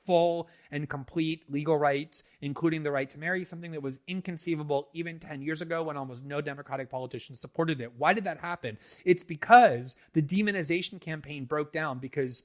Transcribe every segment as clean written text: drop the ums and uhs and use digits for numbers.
full and complete legal rights, including the right to marry, something that was inconceivable even 10 years ago when almost no Democratic politicians supported it. Why did that happen? It's because the demonization campaign broke down, because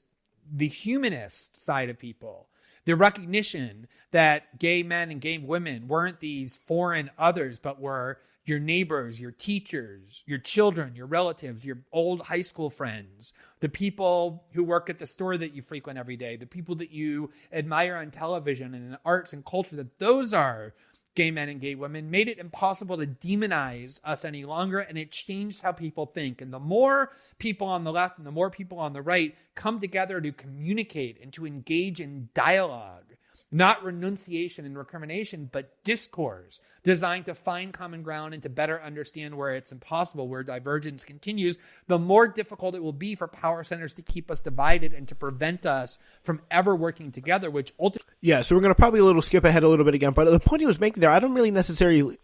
the humanist side of people, the recognition that gay men and gay women weren't these foreign others, but were your neighbors, your teachers, your children, your relatives, your old high school friends, the people who work at the store that you frequent every day, the people that you admire on television and in arts and culture, that those are gay men and gay women, made it impossible to demonize us any longer. And it changed how people think. And the more people on the left and the more people on the right come together to communicate and to engage in dialogue, not renunciation and recrimination, but discourse designed to find common ground and to better understand where it's impossible, where divergence continues, the more difficult it will be for power centers to keep us divided and to prevent us from ever working together, which ultimately... Yeah, so we're going to probably skip ahead a little bit again, but the point he was making there, I don't really necessarily...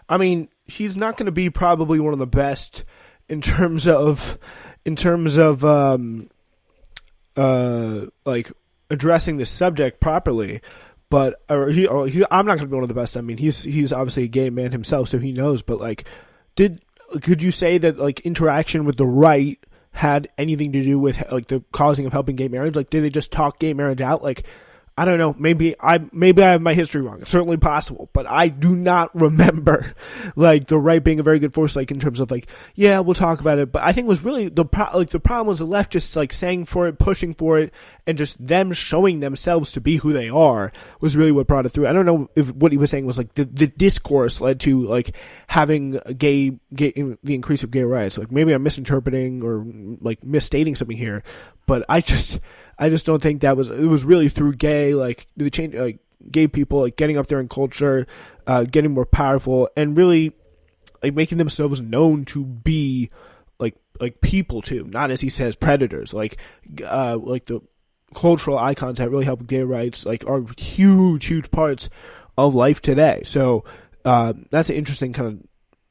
I mean, he's not going to be probably one of the best in terms of like addressing this subject properly, but I'm not going to be one of the best. I mean, he's obviously a gay man himself, so he knows. But like, could you say that like interaction with the right had anything to do with like the causing of helping gay marriage? Like, did they just talk gay marriage out? Like, I don't know. Maybe I have my history wrong. It's certainly possible, but I do not remember like the right being a very good force, like in terms of like, yeah, we'll talk about it. But I think it was really the problem was the left just like saying for it, pushing for it, and just them showing themselves to be who they are was really what brought it through. I don't know if what he was saying was like the discourse led to like having the increase of gay rights. Like maybe I'm misinterpreting or like misstating something here, but I just don't think it was really through gay, like the change, like gay people, like getting up there in culture, getting more powerful, and really like making themselves known to be like people too, not as he says predators. Like the cultural icons that really help with gay rights, like are huge parts of life today. So that's an interesting kind of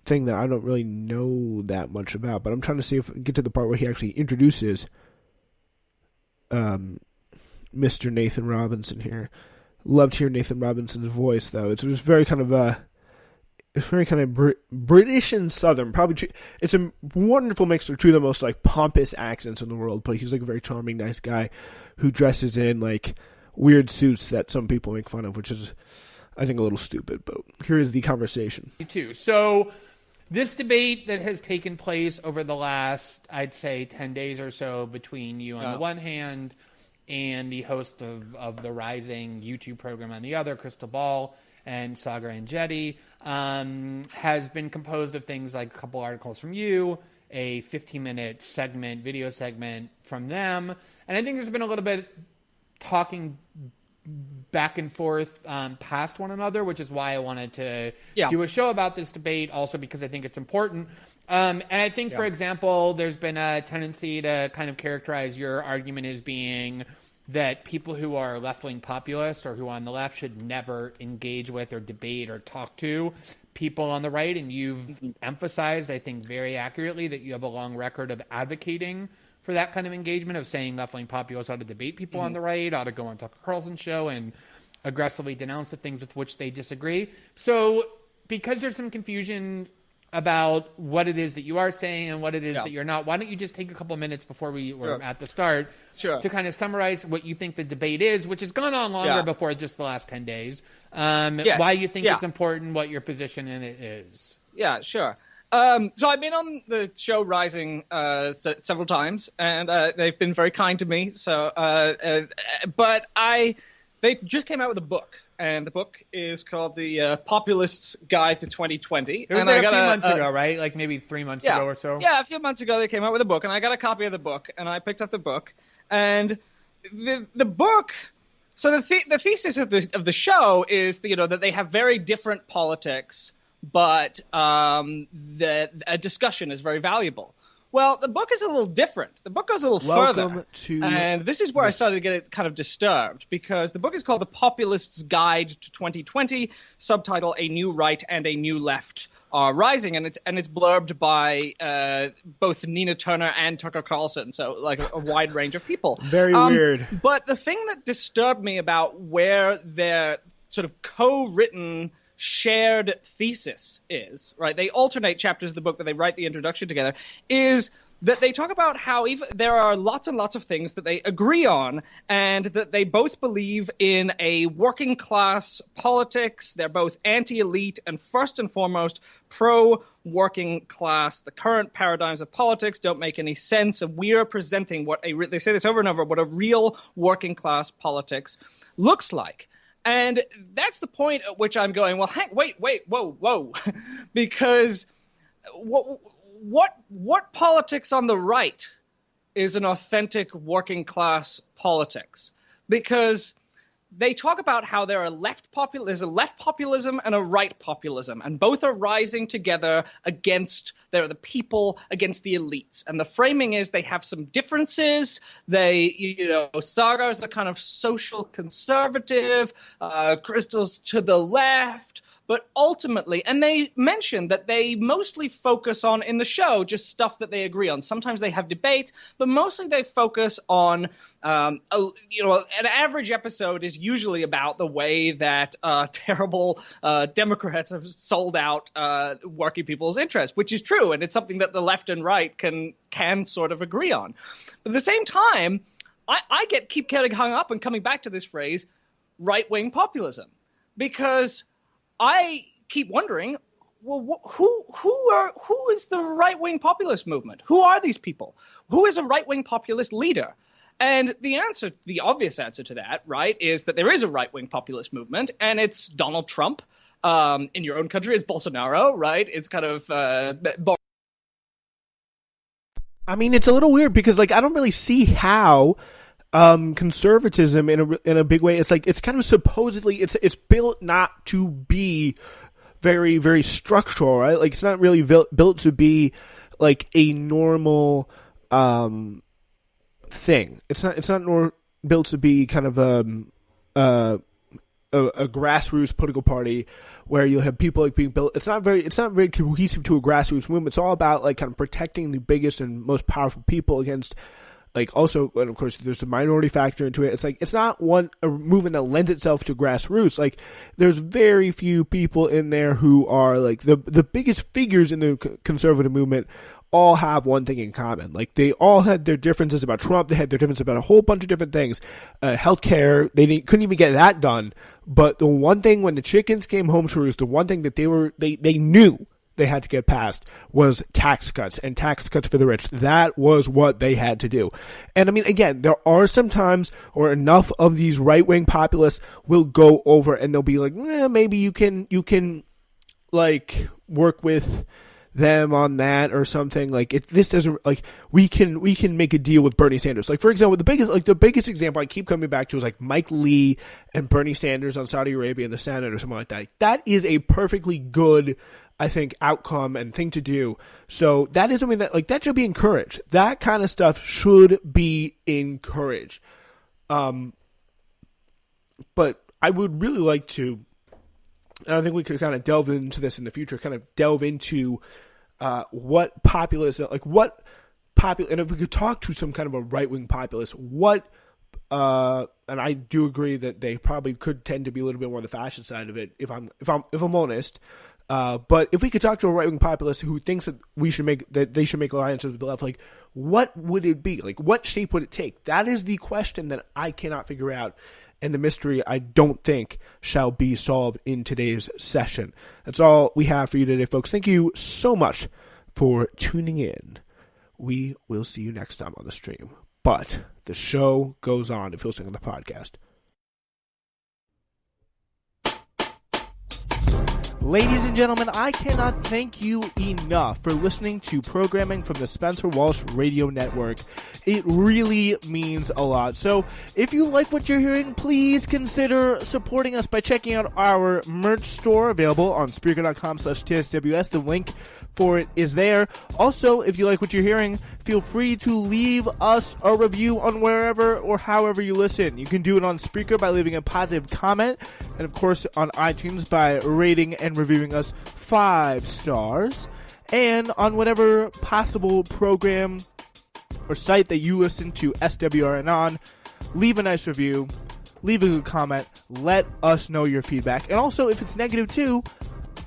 thing that I don't really know that much about. But I'm trying to see if I can get to the part where he actually introduces Mr. Nathan Robinson here. Loved hearing Nathan Robinson's voice, though. It was very kind of British and Southern. Probably it's a wonderful mix of two of the most like pompous accents in the world. But he's like a very charming, nice guy who dresses in like weird suits that some people make fun of, which is, I think, a little stupid. But here is the conversation. Me too. So this debate that has taken place over the last, I'd say, 10 days or so between you on the one hand and the host of the Rising YouTube program on the other, Crystal Ball and Sagar Enjeti, has been composed of things like a couple articles from you, a 15-minute video segment from them, and I think there's been a little bit talking back and forth past one another, which is why I wanted to do a show about this debate, also because I think it's important. And I think, for example, there's been a tendency to kind of characterize your argument as being that people who are left-wing populists or who are on the left should never engage with or debate or talk to people on the right. And you've emphasized, I think very accurately, that you have a long record of advocating for that kind of engagement, of saying left-wing populists ought to debate people on the right, ought to go on Tucker Carlson's show and aggressively denounce the things with which they disagree. So because there's some confusion about what it is that you are saying and what it is that you're not, why don't you just take a couple of minutes before we were at the start to kind of summarize what you think the debate is, which has gone on longer before just the last 10 days, why you think it's important, what your position in it is. Yeah, sure. So I've been on the show Rising several times, and they've been very kind to me. So, but they just came out with a book, and the book is called The Populist's Guide to 2020. It was like a few months ago, right? Like maybe 3 months ago or so? Yeah, a few months ago they came out with a book, and I got a copy of the book, and I picked up the book. And the book... So the thesis of the show is, that they have very different politics, but a discussion is very valuable. Well, the book is a little different. The book goes a little further. And this is where I started to get it kind of disturbed, because the book is called The Populist's Guide to 2020, subtitle A New Right and a New Left Are Rising, and it's blurbed by both Nina Turner and Tucker Carlson, so like a wide range of people. Very weird. But the thing that disturbed me about where their sort of co-written shared thesis is, right? They alternate chapters of the book, but they write the introduction together, is that they talk about how even there are lots and lots of things that they agree on, and that they both believe in a working class politics. They're both anti-elite and first and foremost pro-working class. The current paradigms of politics don't make any sense, and we are presenting they say this over and over, what a real working class politics looks like. And that's the point at which I'm going, well, wait, whoa, because what politics on the right is an authentic working class politics? Because they talk about how there's a left populism and a right populism, and both are rising together against the people, against the elites. And the framing is they have some differences. Saga's a kind of social conservative, Crystal's to the left. But ultimately, and they mention that they mostly focus on, in the show, just stuff that they agree on. Sometimes they have debates, but mostly they focus on, an average episode is usually about the way that terrible Democrats have sold out working people's interests, which is true, and it's something that the left and right can sort of agree on. But at the same time, I keep getting hung up and coming back to this phrase, right-wing populism, because I keep wondering, well, who is the right-wing populist movement? Who are these people? Who is a right-wing populist leader? And the obvious answer to that, right, is that there is a right-wing populist movement, and it's Donald Trump. In your own country, it's Bolsonaro, right? It's kind of I mean, it's a little weird because, like, I don't really see how conservatism in a big way. It's like it's kind of supposedly it's built not to be very, very structural, right? Like it's not really built to be like a normal thing. It's not built to be kind of a grassroots political party where you'll have people like being built. It's not very cohesive to a grassroots movement. It's all about like kind of protecting the biggest and most powerful people against. Like also, and of course, there's the minority factor into it. It's like it's not a movement that lends itself to grassroots. Like there's very few people in there who are like the biggest figures in the conservative movement. All have one thing in common. Like they all had their differences about Trump. They had their differences about a whole bunch of different things. Healthcare, couldn't even get that done. But the one thing when the chickens came home to roost, the one thing that they knew they had to get past was tax cuts, and tax cuts for the rich. That was what they had to do. And I mean, again, there are some times or enough of these right-wing populists will go over and they'll be like, maybe you can like work with them on that or something. Like this doesn't, like we can make a deal with Bernie Sanders. Like for example, the biggest example I keep coming back to is like Mike Lee and Bernie Sanders on Saudi Arabia and the Senate or something like that. That is a perfectly good, I think, outcome and thing to do. So that is something that should be encouraged. That kind of stuff should be encouraged. But I would really like to, and I think we could kind of delve into this in the future, kind of delve into what populists, and if we could talk to some kind of a right-wing populist, and I do agree that they probably could tend to be a little bit more on the fashion side of it, if I'm honest. But if we could talk to a right-wing populist who thinks that they should make alliances with the left, like what would it be? Like what shape would it take? That is the question that I cannot figure out, and the mystery I don't think shall be solved in today's session. That's all we have for you today, folks. Thank you so much for tuning in. We will see you next time on the stream. But the show goes on if you're listening on the podcast. Ladies and gentlemen, I cannot thank you enough for listening to programming from the Spencer Walsh Radio Network. It really means a lot. So if you like what you're hearing, please consider supporting us by checking out our merch store available on Spreaker.com/TSWS. The link for it is there. Also, if you like what you're hearing, feel free to leave us a review on wherever or however you listen. You can do it on Spreaker by leaving a positive comment, and of course on iTunes by rating and reviewing us 5 stars, and on whatever possible program or site that you listen to SWRN on. Leave a nice review, leave a good comment, let us know your feedback, and also if it's negative too,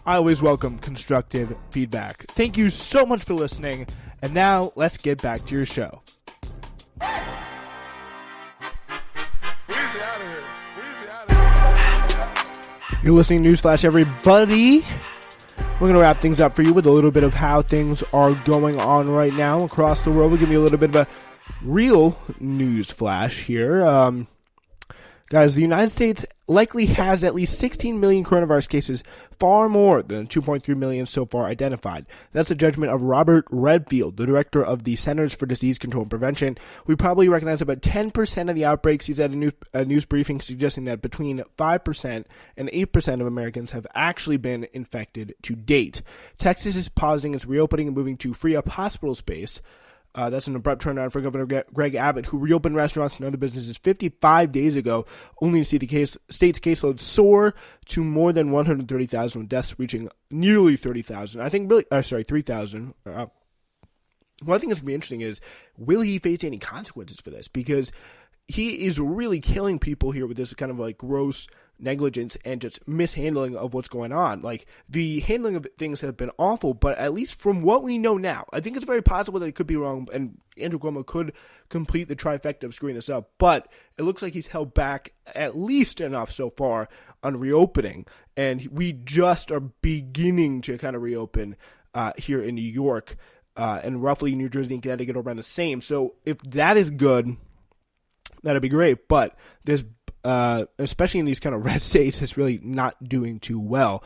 I always welcome constructive feedback. Thank you so much for listening, and now let's get back to your show. You're listening to Newsflash, everybody. We're going to wrap things up for you with a little bit of how things are going on right now across the world. We'll give you a little bit of a real news flash here. Guys, the United States likely has at least 16 million coronavirus cases, far more than 2.3 million so far identified. That's the judgment of Robert Redfield, the director of the Centers for Disease Control and Prevention. We probably recognize about 10% of the outbreaks. He's at a news briefing suggesting that between 5% and 8% of Americans have actually been infected to date. Texas is pausing its reopening and moving to free up hospital space. That's an abrupt turnaround for Governor Greg Abbott, who reopened restaurants and other businesses 55 days ago, only to see the state's caseload soar to more than 130,000, with deaths reaching nearly 30,000. I think 3,000. What I think is going to be interesting is, will he face any consequences for this? Because he is really killing people here with this kind of like gross negligence and just mishandling of what's going on. Like, the handling of things have been awful, but at least from what we know now, I think it's very possible that it could be wrong, and Andrew Cuomo could complete the trifecta of screwing this up, but it looks like he's held back at least enough so far on reopening, and we just are beginning to kind of reopen here in New York, and roughly New Jersey and Connecticut are around the same. So if that is good, that'd be great, but this especially in these kind of red states, is really not doing too well.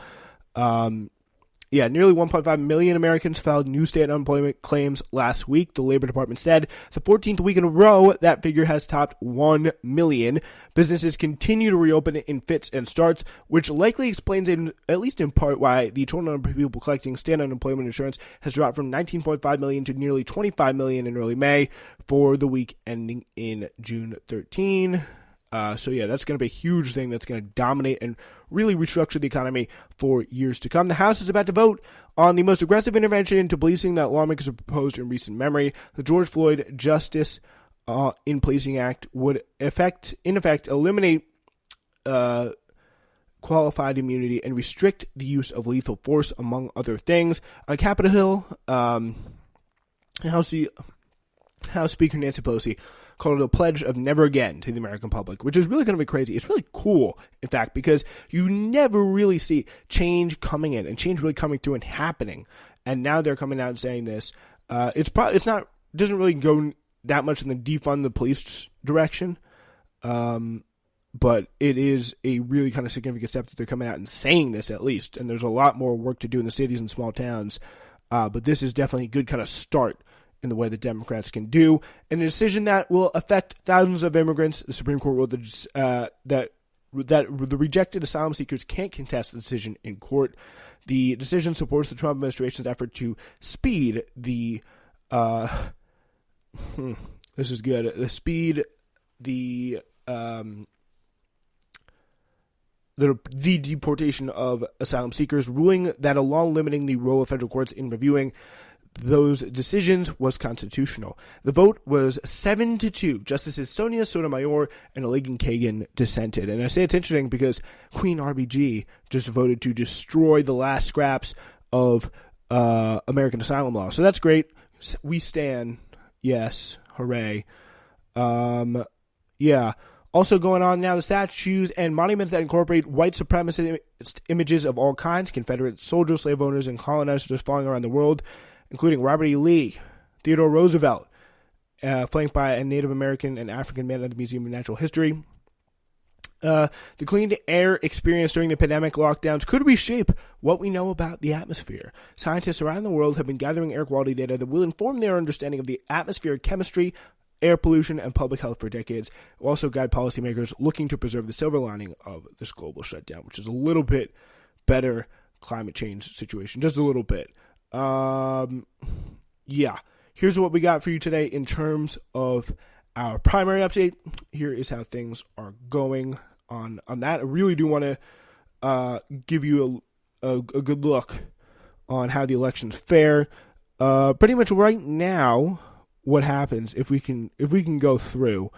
Nearly 1.5 million Americans filed new state unemployment claims last week, the Labor Department said. The 14th week in a row, that figure has topped 1 million. Businesses continue to reopen in fits and starts, which likely explains, at least in part, why the total number of people collecting state unemployment insurance has dropped from 19.5 million to nearly 25 million in early May for the week ending in June 13. That's going to be a huge thing that's going to dominate and really restructure the economy for years to come. The House is about to vote on the most aggressive intervention into policing that lawmakers have proposed in recent memory. The George Floyd Justice in Policing Act would in effect eliminate qualified immunity and restrict the use of lethal force, among other things. On Capitol Hill, House Speaker Nancy Pelosi called it a pledge of never again to the American public, which is really going to be crazy. It's really cool, in fact, because you never really see change coming in and change really coming through and happening. And now they're coming out and saying this. It doesn't really go that much in the defund the police direction, but it is a really kind of significant step that they're coming out and saying this, at least. And there's a lot more work to do in the cities and small towns, but this is definitely a good kind of start in the way the Democrats can do, and a decision that will affect thousands of immigrants. The Supreme Court ruled that the rejected asylum seekers can't contest the decision in court. The decision supports the Trump administration's effort to speed the this is good. The deportation of asylum seekers, ruling that a law limiting the role of federal courts in reviewing those decisions was constitutional. The vote was 7-2. Justices Sonia Sotomayor and Elena Kagan dissented. And I say it's interesting because Queen RBG just voted to destroy the last scraps of American asylum law. So that's great. We stand. Yes. Hooray. Also going on now, the statues and monuments that incorporate white supremacist images of all kinds, Confederate soldiers, slave owners, and colonizers falling around the world, including Robert E. Lee, Theodore Roosevelt, flanked by a Native American and African man at the Museum of Natural History. The clean air experience during the pandemic lockdowns could reshape what we know about the atmosphere. Scientists around the world have been gathering air quality data that will inform their understanding of the atmospheric chemistry, air pollution, and public health for decades. It will also guide policymakers looking to preserve the silver lining of this global shutdown, which is a little bit better climate change situation, just a little bit. Yeah. Here's what we got for you today in terms of our primary update. Here is how things are going on that. I really do want to give you a good look on how the elections fare. Pretty much right now, what happens if we can go through.